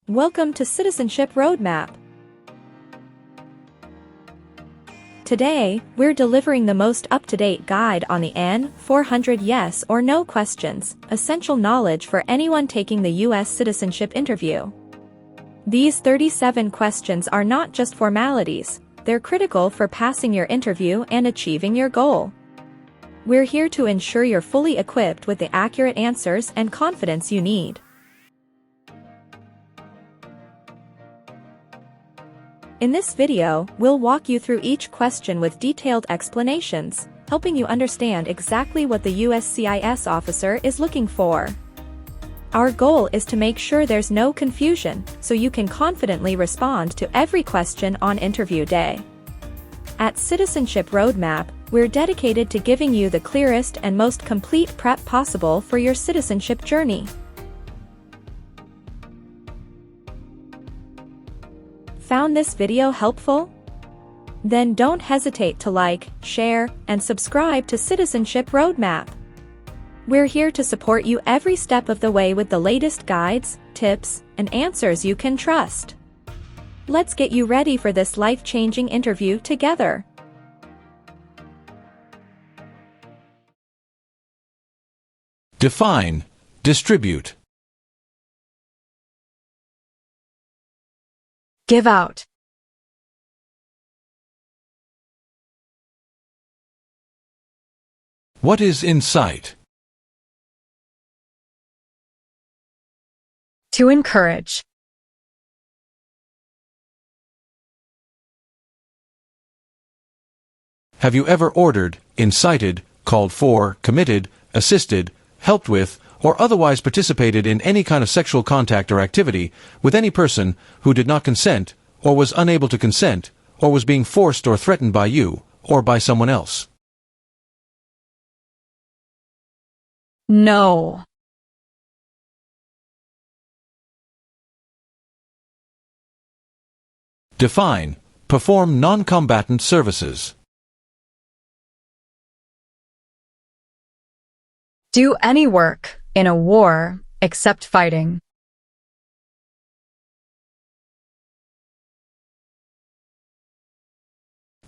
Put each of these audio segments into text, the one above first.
Welcome to Citizenship Roadmap. Today, we're delivering the most up-to-date guide on the N-400 yes or no questions, essential knowledge for anyone taking the U.S. citizenship interview. These 37 questions are not just formalities, they're critical for passing your interview and achieving your goal. We're here to ensure you're fully equipped with the accurate answers and confidence you need. In this video, we'll walk you through each question with detailed explanations, helping you understand exactly what the USCIS officer is looking for. Our goal is to make sure there's no confusion, so you can confidently respond to every question on interview day. At Citizenship Roadmap, we're dedicated to giving you the clearest and most complete prep possible for your citizenship journey. Found this video helpful? Then don't hesitate to like, share, and subscribe to Citizenship Roadmap. We're here to support you every step of the way with the latest guides, tips, and answers you can trust. Let's get you ready for this life-changing interview together. Define, distribute. Give out. What is incite? To encourage. Have you ever ordered, incited, called for, committed, assisted, helped with, or otherwise participated in any kind of sexual contact or activity with any person who did not consent, or was unable to consent, or was being forced or threatened by you, or by someone else? No. Define, perform non-combatant services. Do any work in a war except fighting.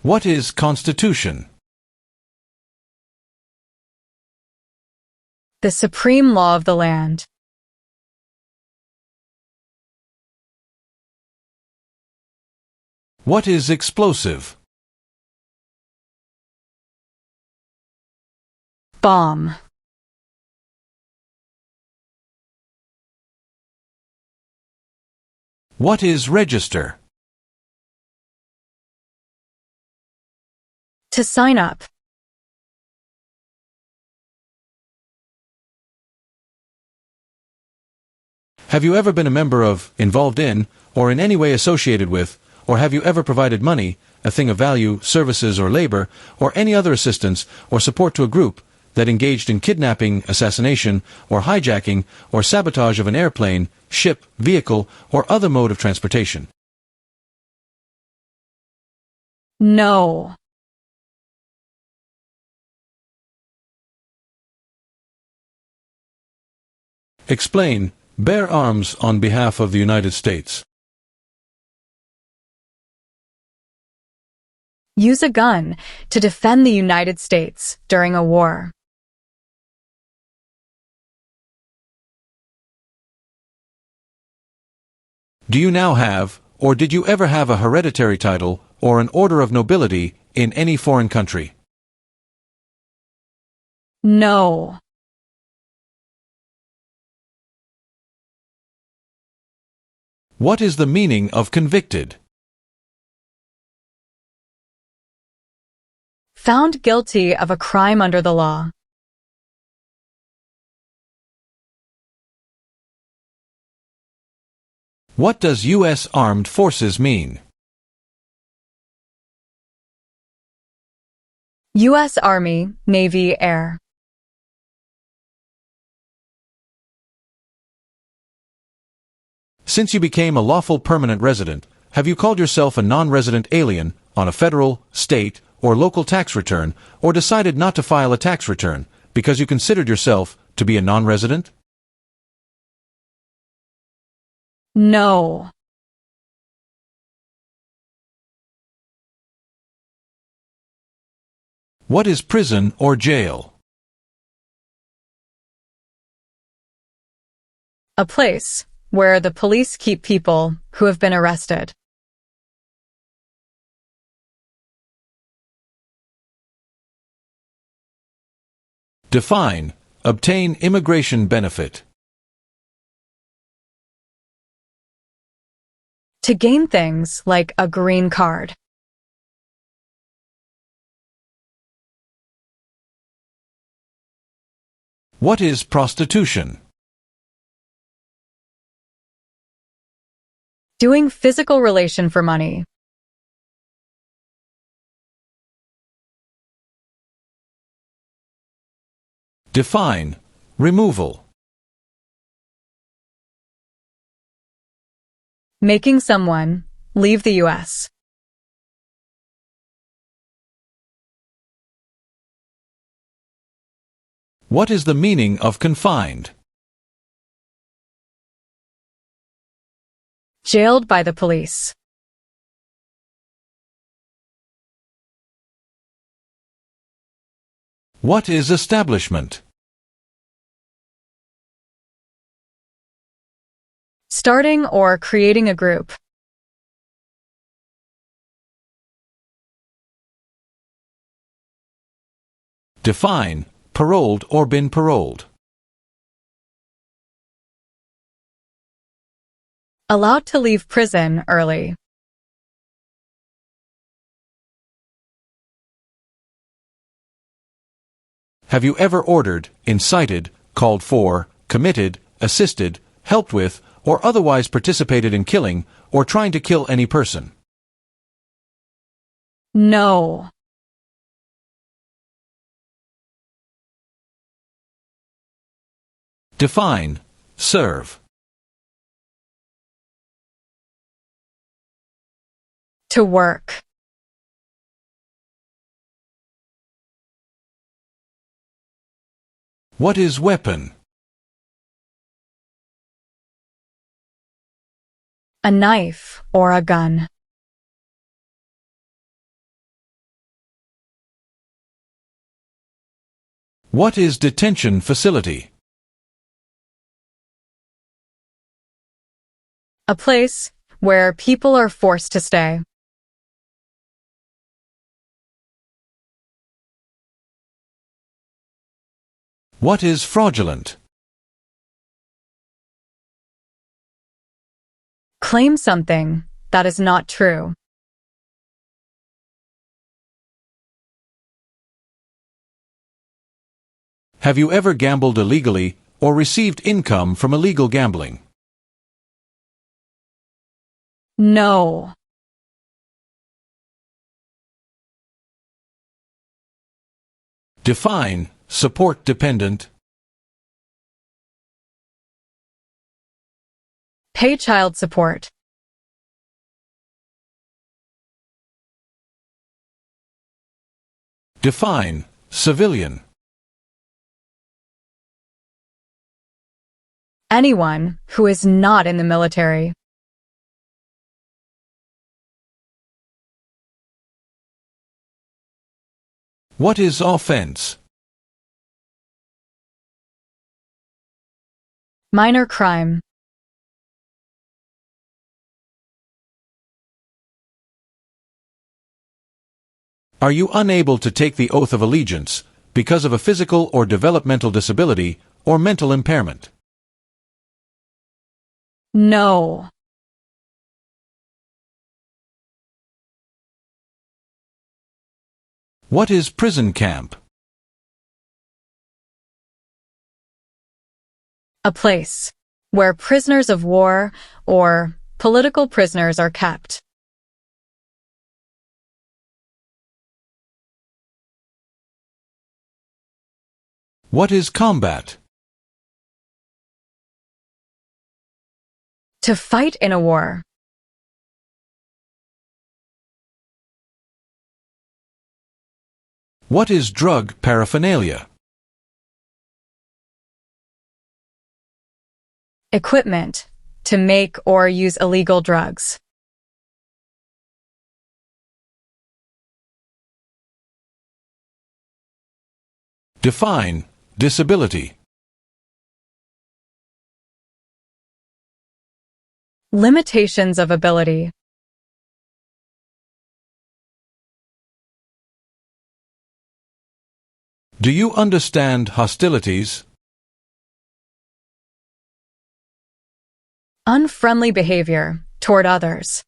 What is constitution? The supreme law of the land. What is explosive? Bomb. What is register? To sign up. Have you ever been a member of, involved in, or in any way associated with, or have you ever provided money, a thing of value, services or labor, or any other assistance or support to a group that engaged in kidnapping, assassination, or hijacking, or sabotage of an airplane, ship, vehicle, or other mode of transportation? No. Explain, bear arms on behalf of the United States. Use a gun to defend the United States during a war. Do you now have, or did you ever have a hereditary title or an order of nobility in any foreign country? No. What is the meaning of convicted? Found guilty of a crime under the law. What does U.S. Armed Forces mean? U.S. Army, Navy, Air. Since you became a lawful permanent resident, have you called yourself a non-resident alien on a federal, state, or local tax return, or decided not to file a tax return because you considered yourself to be a non-resident? No. What is prison or jail? A place where the police keep people who have been arrested. Define. Obtain immigration benefit. To gain things like a green card. What is prostitution? Doing physical relation for money. Define. Removal. Making someone leave the U.S. What is the meaning of confined? Jailed by the police. What is establishment? Starting or creating a group. Define. Paroled or been paroled. Allowed to leave prison early. Have you ever ordered, incited, called for, committed, assisted, helped with, or otherwise participated in killing, or trying to kill any person? No. Define. Serve. To work. What is weapon? A knife or a gun. What is detention facility? A place where people are forced to stay. What is fraudulent? Claim something that is not true. Have you ever gambled illegally or received income from illegal gambling? No. Define. Support dependent. Pay child support. Define. Civilian. Anyone who is not in the military. What is offense? Minor crime. Are you unable to take the oath of allegiance because of a physical or developmental disability or mental impairment? No. What is prison camp? A place where prisoners of war or political prisoners are kept. What is combat? To fight in a war. What is drug paraphernalia? Equipment to make or use illegal drugs. Define disability. Limitations of ability. Do you understand hostilities? Unfriendly behavior toward others.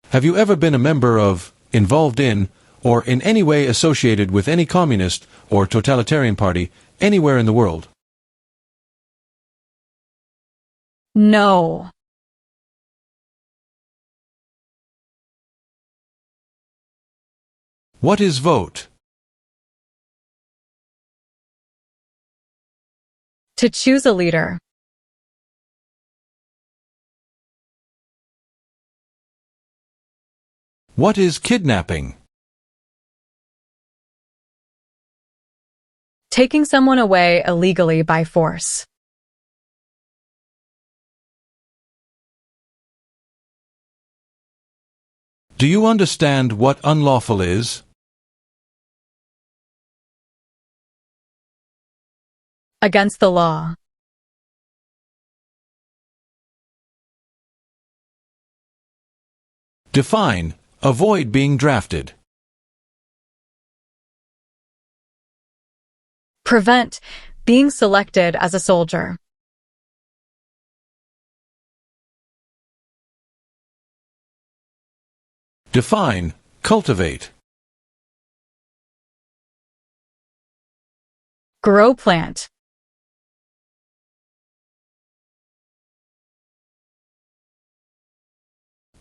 Have you ever been a member of, involved in, or in any way associated with any communist or totalitarian party anywhere in the world? No. What is vote? To choose a leader. What is kidnapping? Taking someone away illegally by force. Do you understand what unlawful is? Against the law. Define avoid being drafted. Prevent being selected as a soldier. Define cultivate. Grow plant.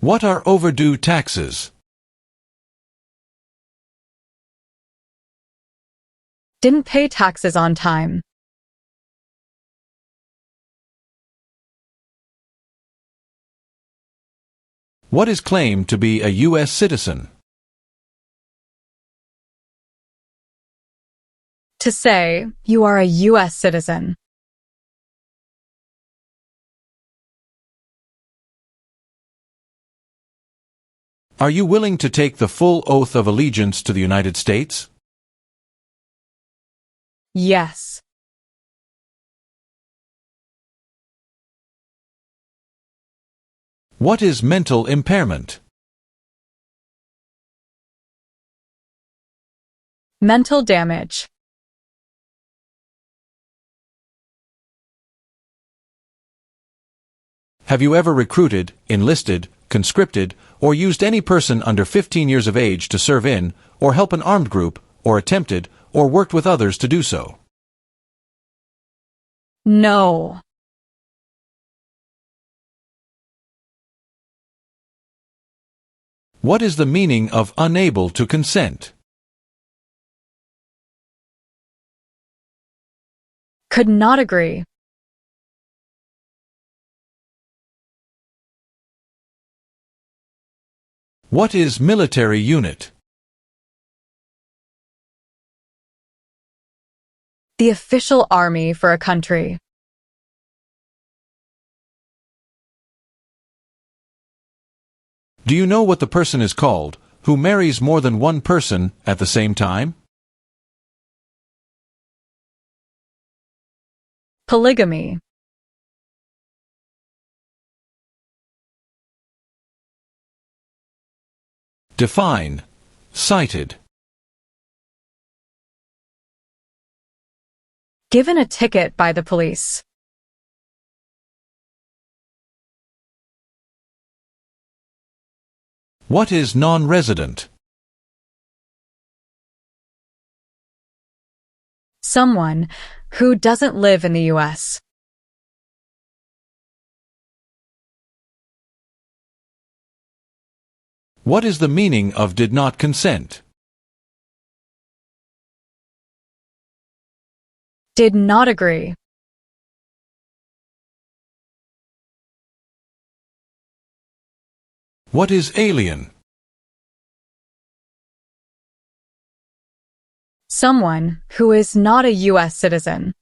What are overdue taxes? Didn't pay taxes on time. What is claimed to be a U.S. citizen? To say you are a U.S. citizen. Are you willing to take the full oath of allegiance to the United States? Yes. What is mental impairment? Mental damage. Have you ever recruited, enlisted, conscripted, or used any person under 15 years of age to serve in, or help an armed group, or attempted, or worked with others to do so? No. What is the meaning of unable to consent? Could not agree. What is military unit? The official army for a country. Do you know what the person is called who marries more than one person at the same time? Polygamy. Define cited. Given a ticket by the police. What is non-resident? Someone who doesn't live in the U.S. What is the meaning of did not consent? Did not agree. What is alien? Someone who is not a U.S. citizen.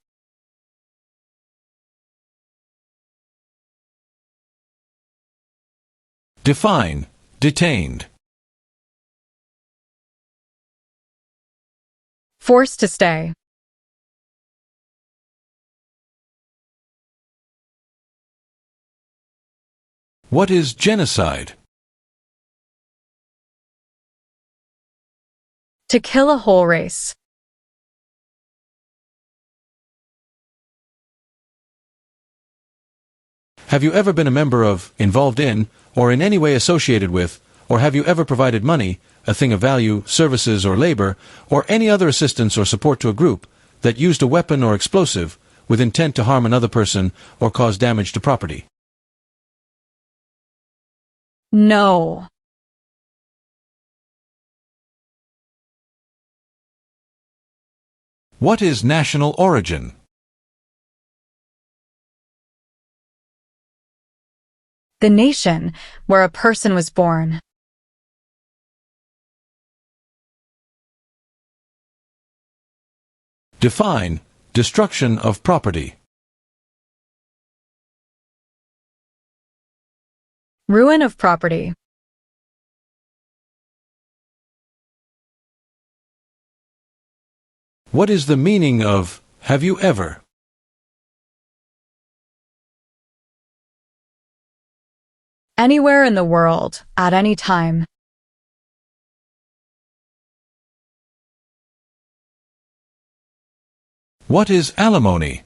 Define, detained. Forced to stay. What is genocide? To kill a whole race. Have you ever been a member of, involved in, or in any way associated with, or have you ever provided money, a thing of value, services or labor, or any other assistance or support to a group that used a weapon or explosive with intent to harm another person or cause damage to property? No. What is national origin? The nation where a person was born. Define, destruction of property. Ruin of property. What is the meaning of, have you ever? Anywhere in the world, at any time. What is alimony?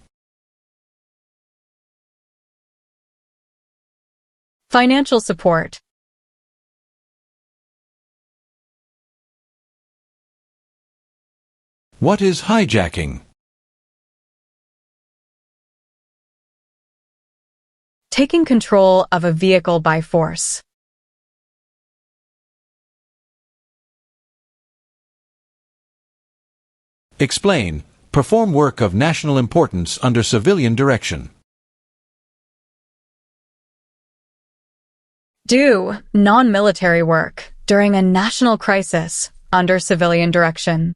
Financial support. What is hijacking? Taking control of a vehicle by force. Explain, perform work of national importance under civilian direction. Do non-military work during a national crisis under civilian direction.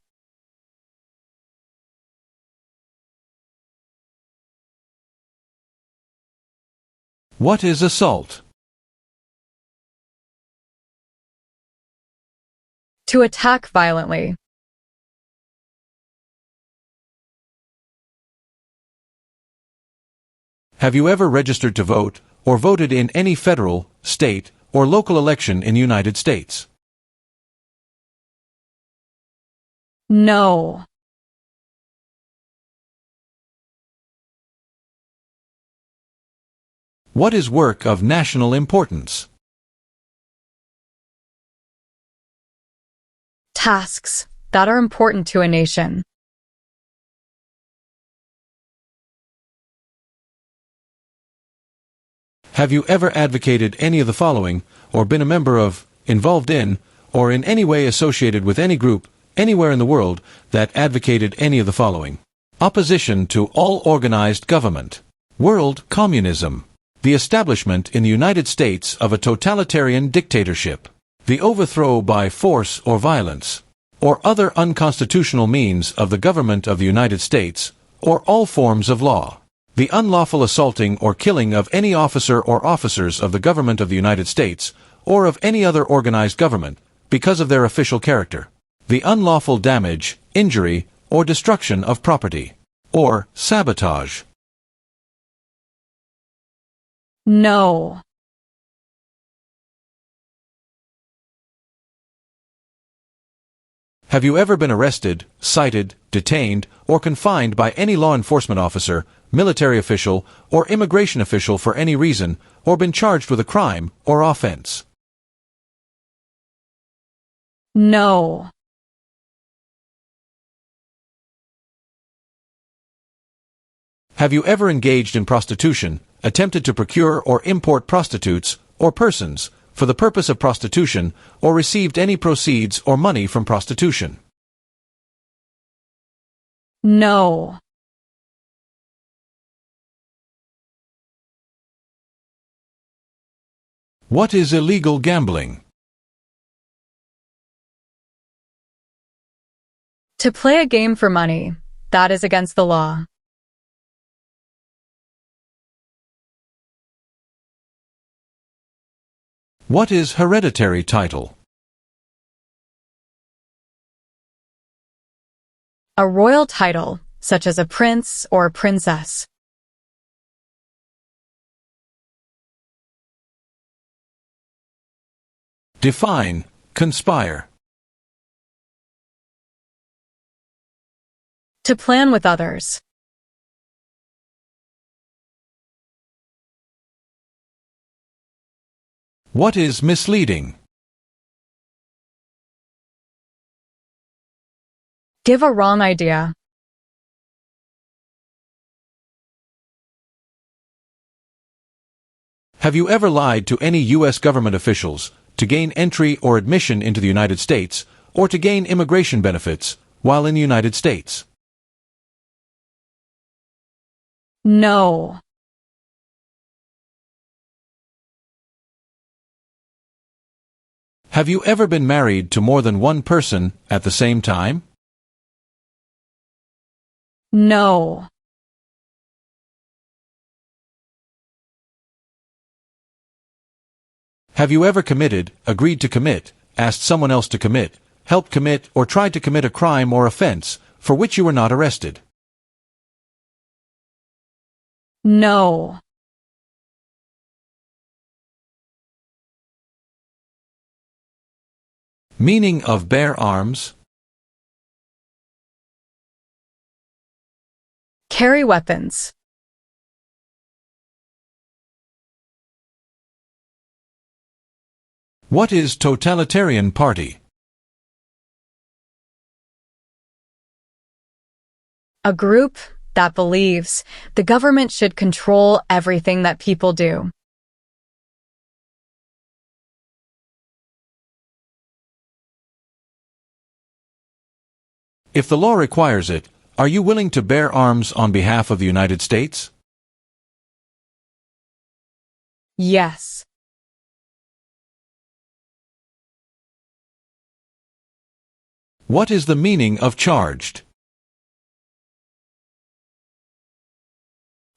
What is assault? To attack violently. Have you ever registered to vote or voted in any federal, state, or local election in the United States? No. What is work of national importance? Tasks that are important to a nation. Have you ever advocated any of the following, or been a member of, involved in, or in any way associated with any group, anywhere in the world, that advocated any of the following? Opposition to all organized government. World communism. The establishment in the United States of a totalitarian dictatorship. The overthrow by force or violence, or other unconstitutional means of the government of the United States, or all forms of law. The unlawful assaulting or killing of any officer or officers of the government of the United States, or of any other organized government, because of their official character. The unlawful damage, injury, or destruction of property. Or sabotage. No. Have you ever been arrested, cited, detained, or confined by any law enforcement officer, military official, or immigration official for any reason, or been charged with a crime or offense? No. Have you ever engaged in prostitution, attempted to procure or import prostitutes, or persons, for the purpose of prostitution, or received any proceeds or money from prostitution? No. What is illegal gambling? To play a game for money, that is against the law. What is hereditary title? A royal title, such as a prince or princess. Define conspire. To plan with others. What is misleading? Give a wrong idea. Have you ever lied to any U.S. government officials to gain entry or admission into the United States or to gain immigration benefits while in the United States? No. Have you ever been married to more than one person at the same time? No. Have you ever committed, agreed to commit, asked someone else to commit, helped commit, or tried to commit a crime or offense for which you were not arrested? No. Meaning of bear arms? Carry weapons. What is totalitarian party? A group that believes the government should control everything that people do. If the law requires it, are you willing to bear arms on behalf of the United States? Yes. What is the meaning of charged?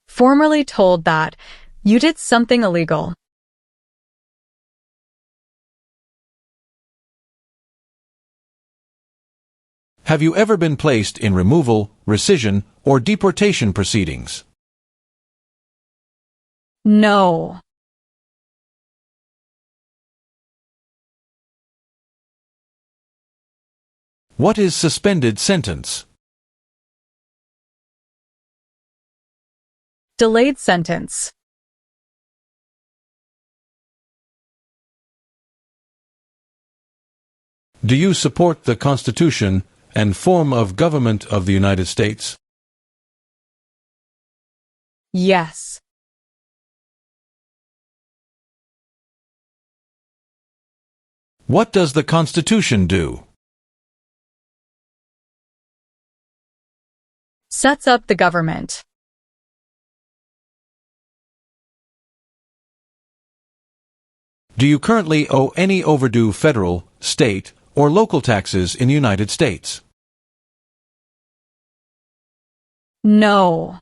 Formerly told that you did something illegal. Have you ever been placed in removal, rescission, or deportation proceedings? No. What is suspended sentence? Delayed sentence. Do you support the Constitution and form of government of the United States? Yes. What does the Constitution do? Sets up the government. Do you currently owe any overdue federal, state, or local taxes in the United States? No.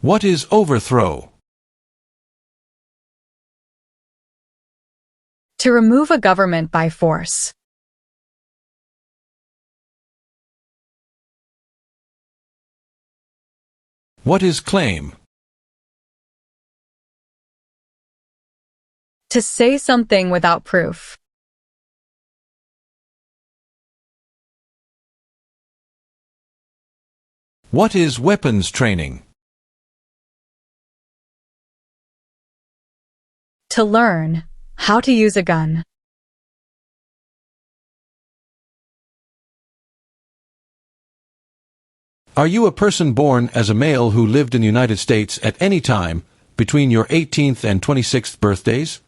What is overthrow? To remove a government by force. What is claim? To say something without proof. What is weapons training? To learn how to use a gun. Are you a person born as a male who lived in the United States at any time between your 18th and 26th birthdays?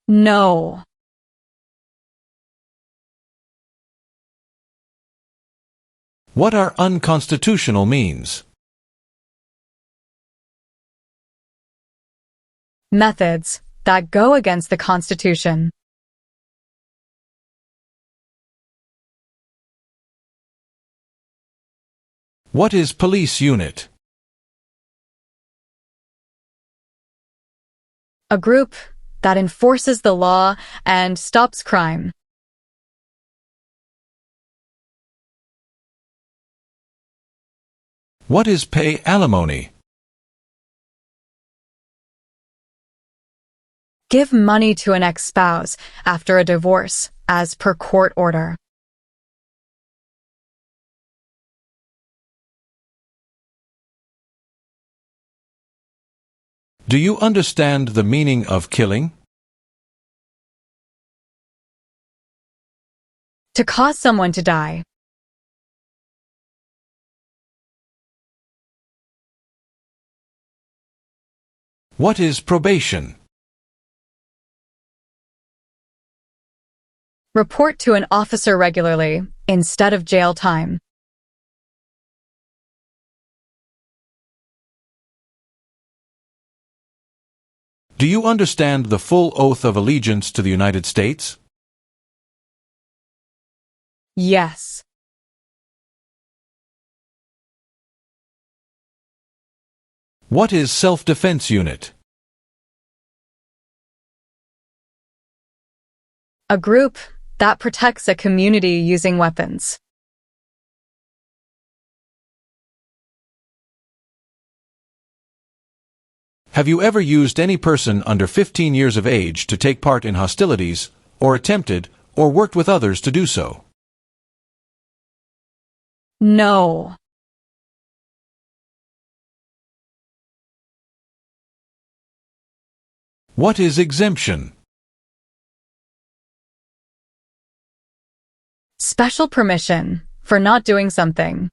No. What are unconstitutional means? Methods that go against the Constitution. What is police unit? A group that enforces the law and stops crime. What is pay alimony? Give money to an ex-spouse after a divorce, as per court order. Do you understand the meaning of killing? To cause someone to die. What is probation? Report to an officer regularly, instead of jail time. Do you understand the full oath of allegiance to the United States? Yes. What is self-defense unit? A group that protects a community using weapons. Have you ever used any person under 15 years of age to take part in hostilities, or attempted, or worked with others to do so? No. What is exemption? Special permission for not doing something.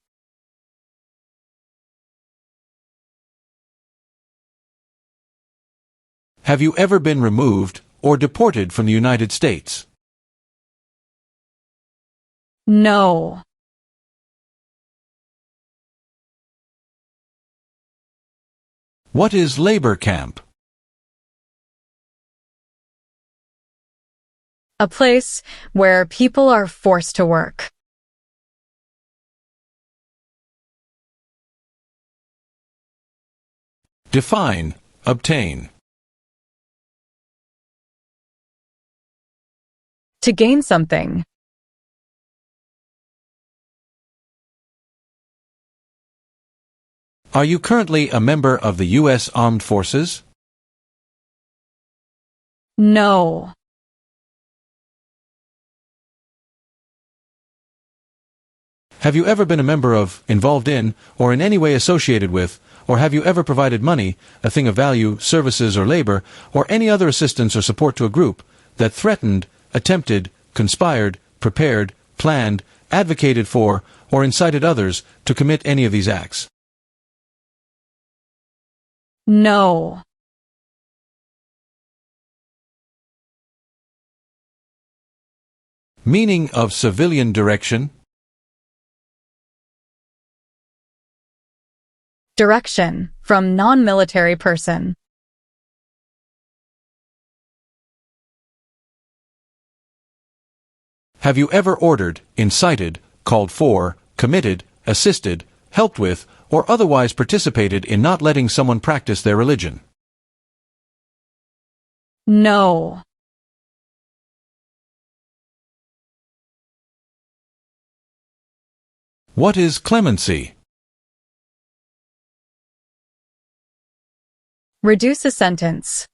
Have you ever been removed or deported from the United States? No. What is labor camp? A place where people are forced to work. Define, obtain. To gain something. Are you currently a member of the U.S. Armed Forces? No. Have you ever been a member of, involved in, or in any way associated with, or have you ever provided money, a thing of value, services or labor, or any other assistance or support to a group that threatened, attempted, conspired, prepared, planned, advocated for, or incited others to commit any of these acts? No. Meaning of civilian direction? Direction from non-military person. Have you ever ordered, incited, called for, committed, assisted, helped with, or otherwise participated in not letting someone practice their religion? No. What is clemency? Reduce a sentence.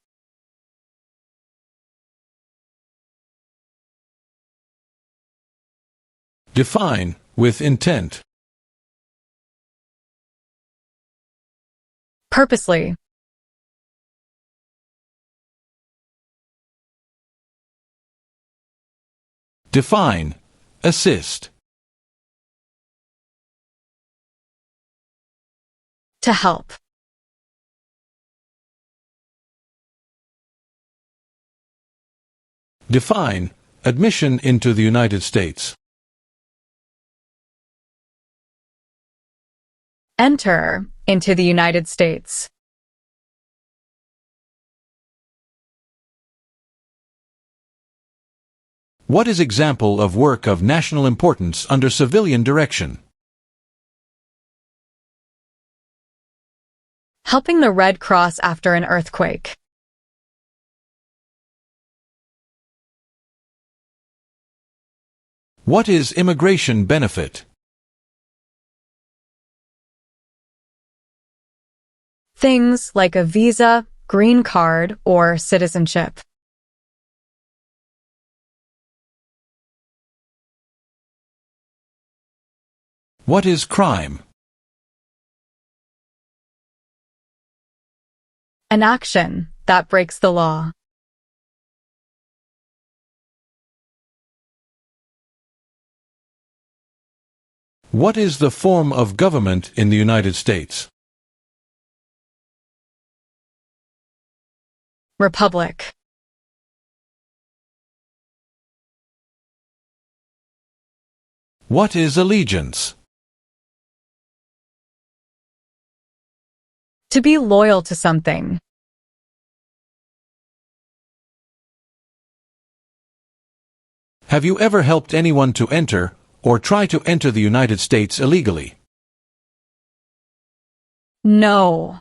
Define, with intent. Purposely. Define, assist. To help. Define, admission into the United States. Enter into the United States. What is example of work of national importance under civilian direction? Helping the Red Cross after an earthquake. What is immigration benefit? Things like a visa, green card, or citizenship. What is crime? An action that breaks the law. What is the form of government in the United States? Republic. What is allegiance? To be loyal to something. Have you ever helped anyone to enter or try to enter the United States illegally? No.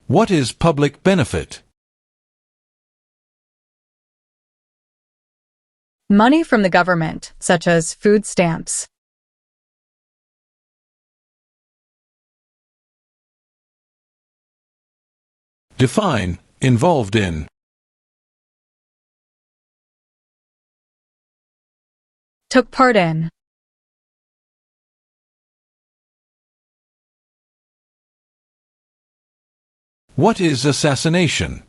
What is public benefit? Money from the government, such as food stamps. Define involved in. Took part in. What is assassination?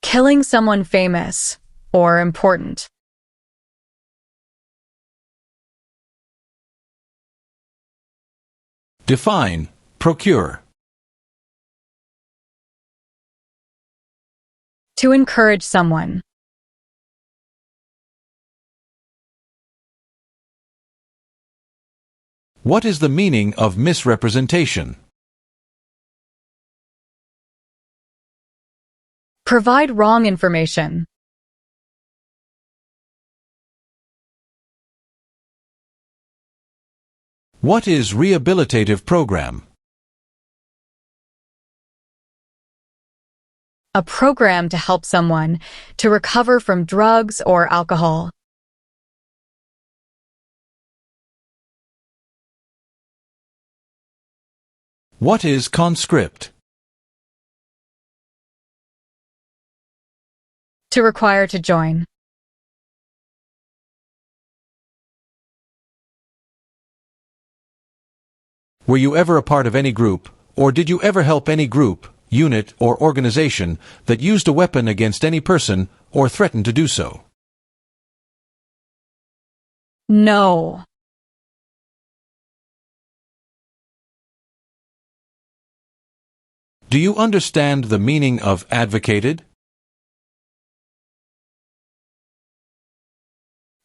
Killing someone famous or important. Define procure. To encourage someone. What is the meaning of misrepresentation? Provide wrong information. What is rehabilitative program? A program to help someone to recover from drugs or alcohol. What is conscript? To require to join. Were you ever a part of any group, or did you ever help any group, unit, or organization that used a weapon against any person or threatened to do so? No. Do you understand the meaning of advocated?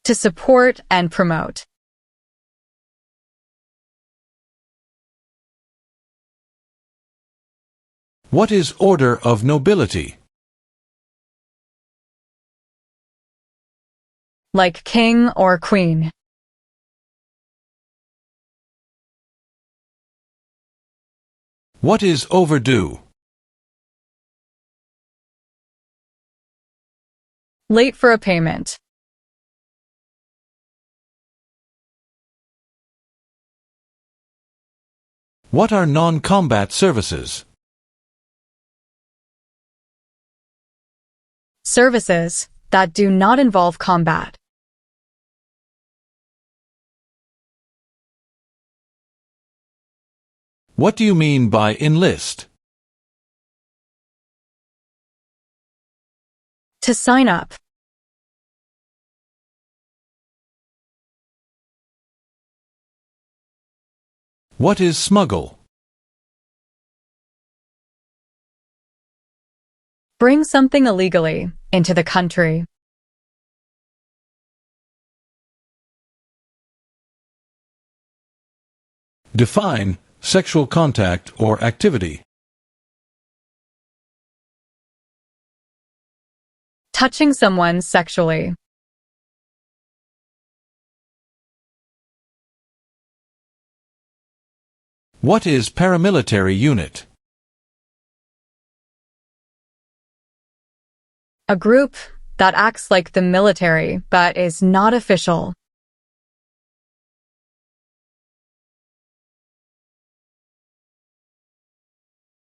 To support and promote. What is order of nobility? Like king or queen. What is overdue? Late for a payment. What are non-combat services? Services that do not involve combat. What do you mean by enlist? To sign up. What is smuggle? Bring something illegally into the country. Define sexual contact or activity. Touching someone sexually. What is paramilitary unit? A group that acts like the military but is not official.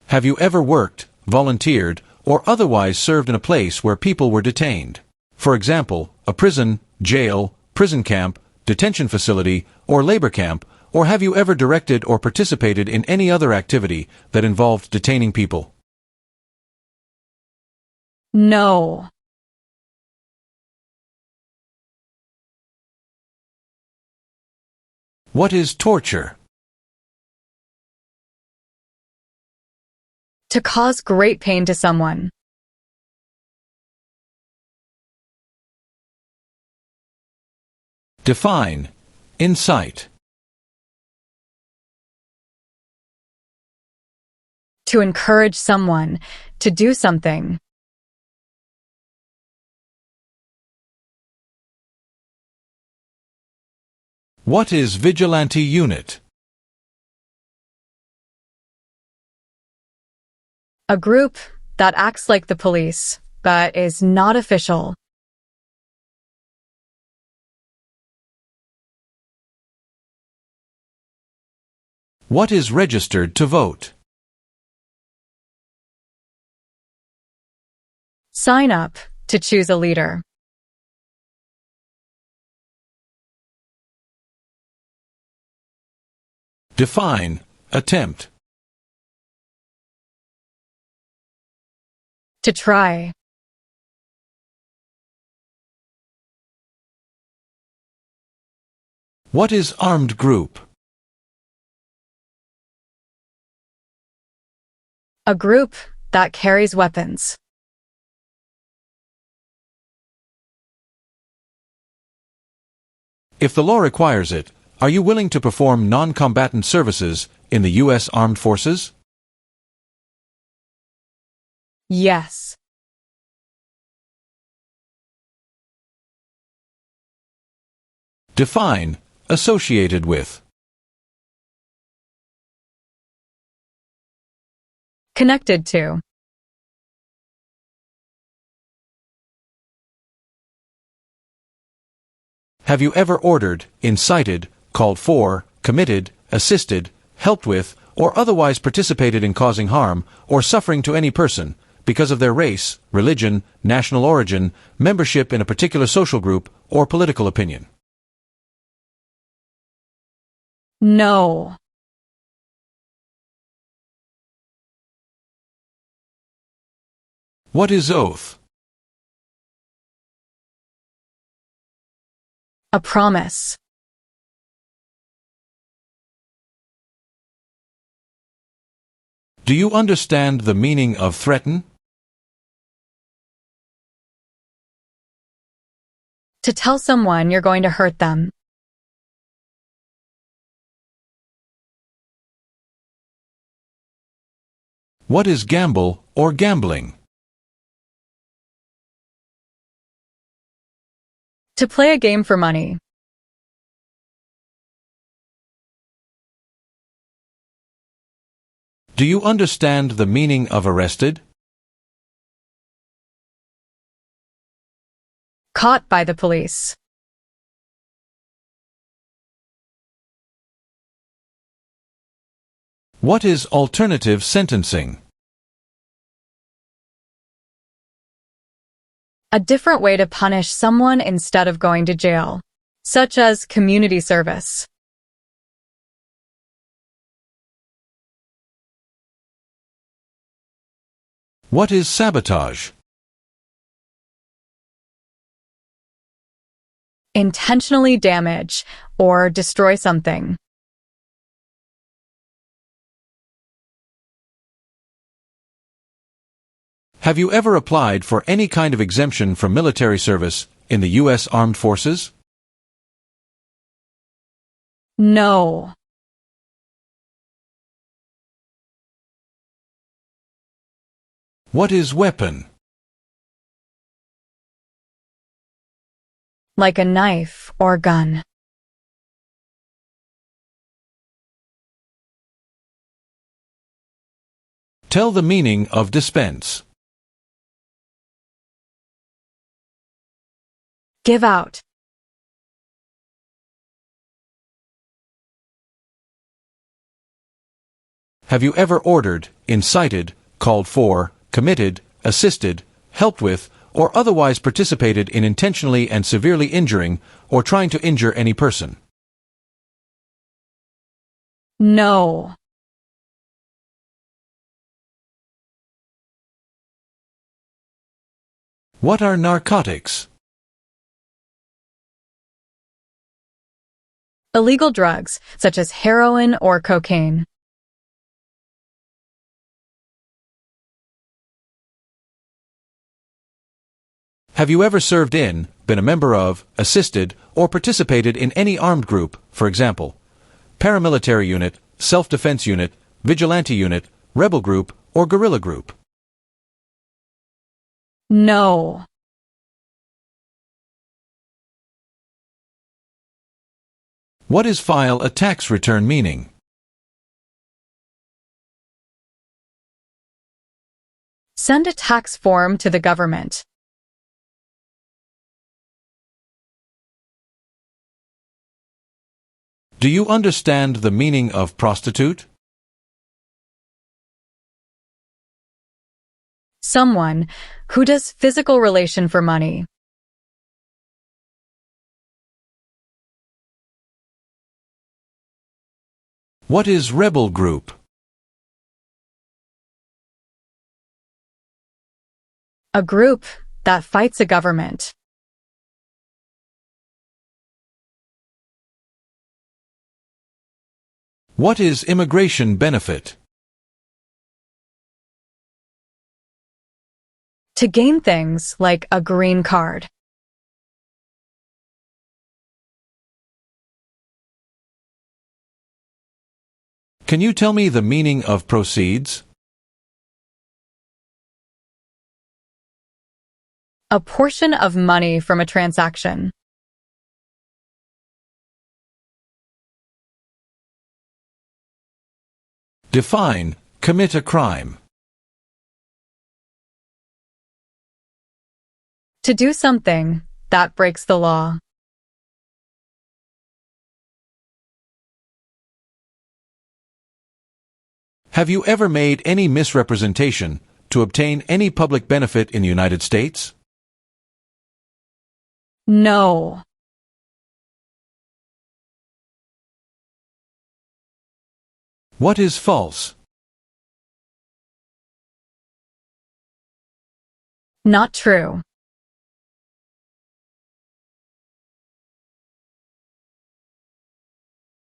Have you ever worked, volunteered, or otherwise served in a place where people were detained? For example, a prison, jail, prison camp, detention facility, or labor camp, or have you ever directed or participated in any other activity that involved detaining people? No. What is torture? To cause great pain to someone. Define. Incite. To encourage someone to do something. What is vigilante unit? A group that acts like the police, but is not official. What is registered to vote? Sign up to choose a leader. Define. Attempt. To try. What is armed group? A group that carries weapons. If the law requires it, are you willing to perform non-combatant services in the U.S. Armed Forces? Yes. Define. Associated with. Connected to. Have you ever ordered, incited, called for, committed, assisted, helped with, or otherwise participated in causing harm or suffering to any person because of their race, religion, national origin, membership in a particular social group, or political opinion? No. What is oath? A promise. Do you understand the meaning of threaten? To tell someone you're going to hurt them. What is gamble or gambling? To play a game for money. Do you understand the meaning of arrested? Caught by the police. What is alternative sentencing? A different way to punish someone instead of going to jail, such as community service. What is sabotage? Intentionally damage or destroy something. Have you ever applied for any kind of exemption from military service in the U.S. Armed Forces? No. What is weapon? Like a knife or gun. Tell the meaning of dispense. Give out. Have you ever ordered, incited, called for, committed, assisted, helped with, or otherwise participated in intentionally and severely injuring or trying to injure any person? No. What are narcotics? Illegal drugs, such as heroin or cocaine. Have you ever served in, been a member of, assisted, or participated in any armed group, for example, paramilitary unit, self-defense unit, vigilante unit, rebel group, or guerrilla group? No. What is file a tax return meaning? Send a tax form to the government. Do you understand the meaning of prostitute? Someone who does physical relation for money. What is rebel group? A group that fights a government. What is immigration benefit? To gain things like a green card. Can you tell me the meaning of proceeds? A portion of money from a transaction. Define, commit a crime. To do something that breaks the law. Have you ever made any misrepresentation to obtain any public benefit in the United States? No. What is false? Not true.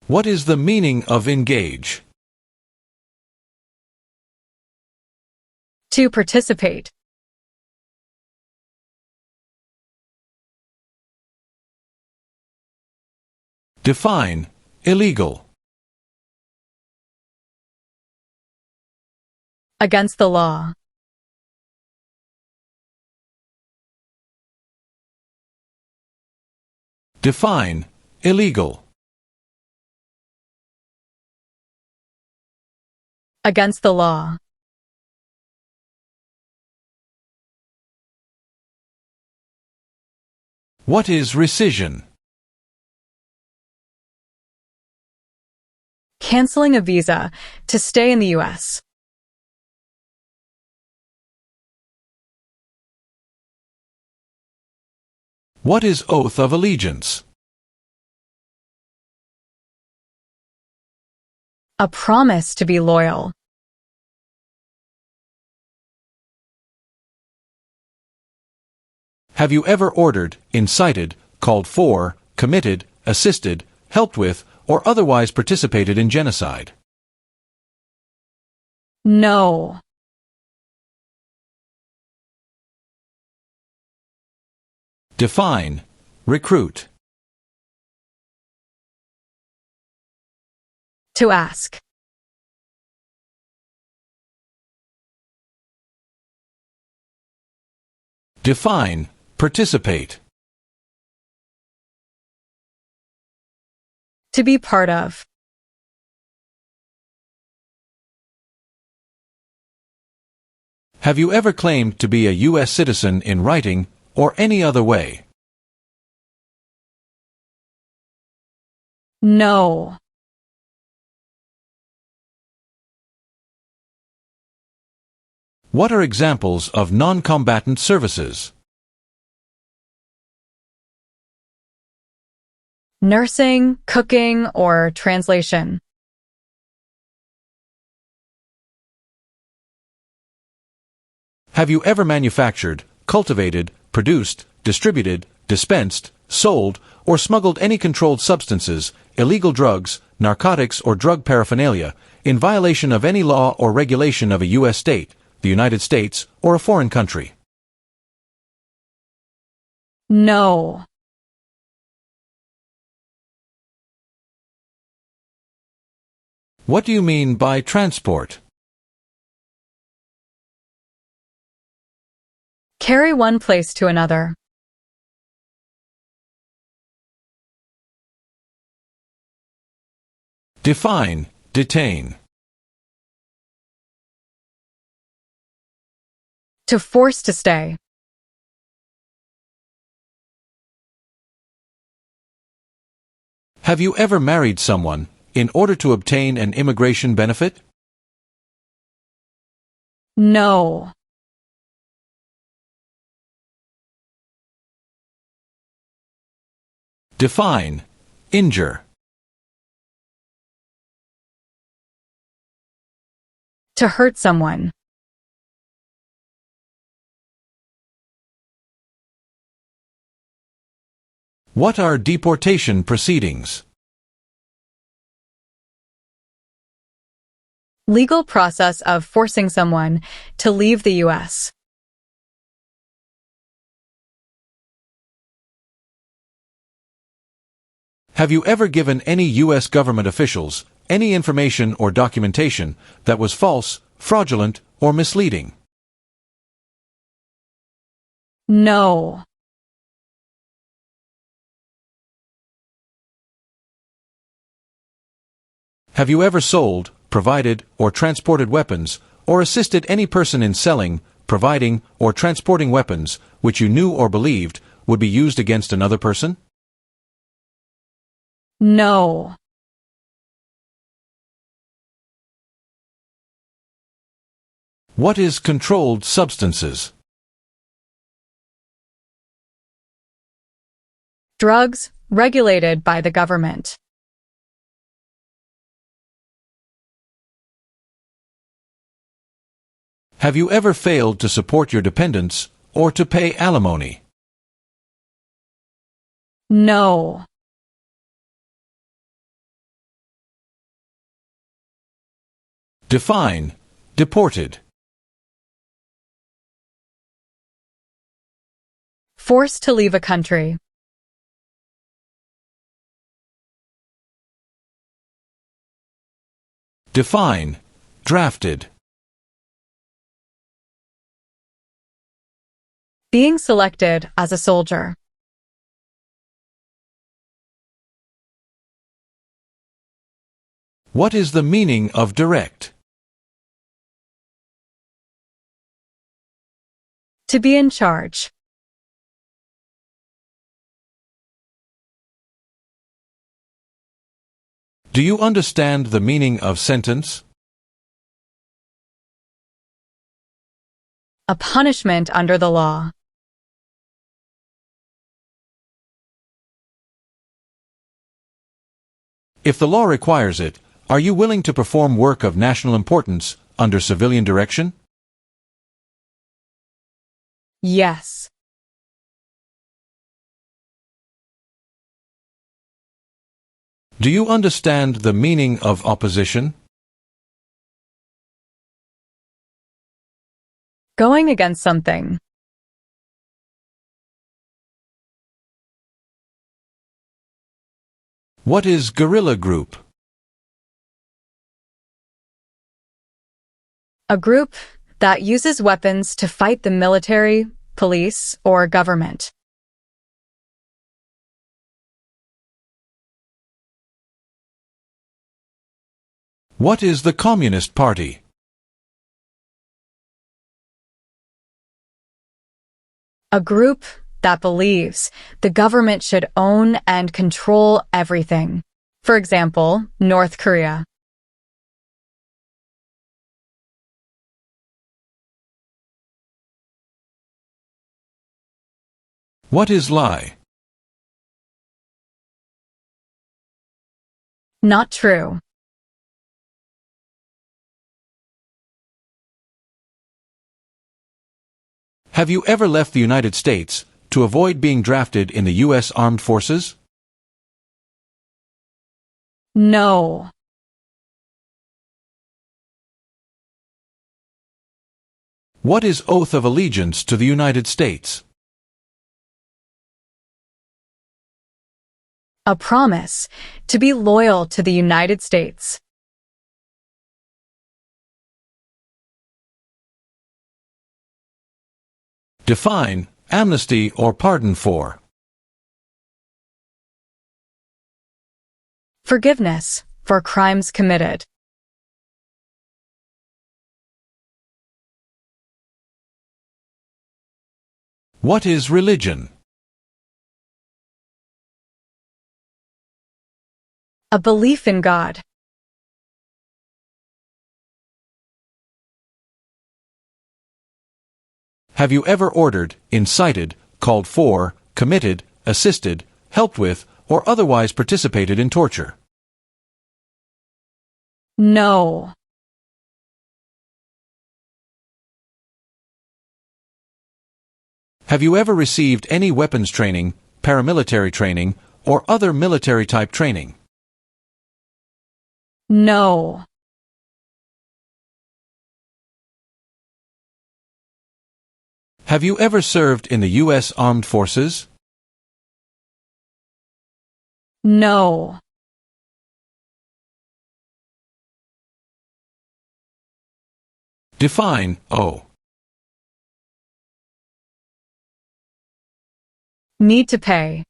What is the meaning of engage? To participate. Define, illegal. Against the law. Define, illegal. Against the law. What is rescission? Canceling a visa to stay in the U.S. What is oath of allegiance? A promise to be loyal. Have you ever ordered, incited, called for, committed, assisted, helped with, or otherwise participated in genocide? No. Define, recruit. To ask. Define, participate. To be part of. Have you ever claimed to be a U.S. citizen in writing or any other way? No. What are examples of non-combatant services? Nursing, cooking, or translation. Have you ever manufactured, cultivated, produced, distributed, dispensed, sold, or smuggled any controlled substances, illegal drugs, narcotics, or drug paraphernalia in violation of any law or regulation of a U.S. state, the United States, or a foreign country? No. What do you mean by transport? Carry one place to another. Define, detain. To force to stay. Have you ever married someone in order to obtain an immigration benefit? No. Define, injure. To hurt someone. What are deportation proceedings? Legal process of forcing someone to leave the U.S. Have you ever given any U.S. government officials any information or documentation that was false, fraudulent, or misleading? No. Have you ever sold, provided, or transported weapons, or assisted any person in selling, providing, or transporting weapons which you knew or believed would be used against another person? No. What is controlled substances? Drugs regulated by the government. Have you ever failed to support your dependents or to pay alimony? No. Define, deported. Forced to leave a country. Define, drafted. Being selected as a soldier. What is the meaning of direct? To be in charge. Do you understand the meaning of sentence? A punishment under the law. If the law requires it, are you willing to perform work of national importance under civilian direction? Yes. Do you understand the meaning of opposition? Going against something. What is guerrilla group? A group that uses weapons to fight the military, police, or government. What is the Communist Party? A group that believes the government should own and control everything. For example, North Korea. What is lie? Not true. Have you ever left the United States to avoid being drafted in the U.S. Armed Forces? No. What is oath of allegiance to the United States? A promise to be loyal to the United States. Define amnesty or pardon for. Forgiveness for crimes committed. What is religion? A belief in God. Have you ever ordered, incited, called for, committed, assisted, helped with, or otherwise participated in torture? No. Have you ever received any weapons training, paramilitary training, or other military-type training? No. Have you ever served in the U.S. Armed Forces? No. Define owe. Need to pay.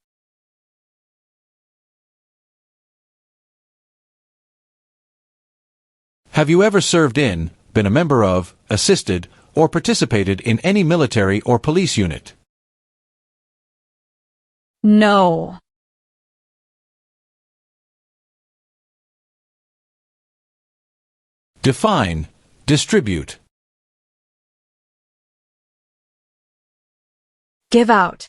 Have you ever served in, been a member of, assisted, or participated in any military or police unit? No. Define distribute. Give out.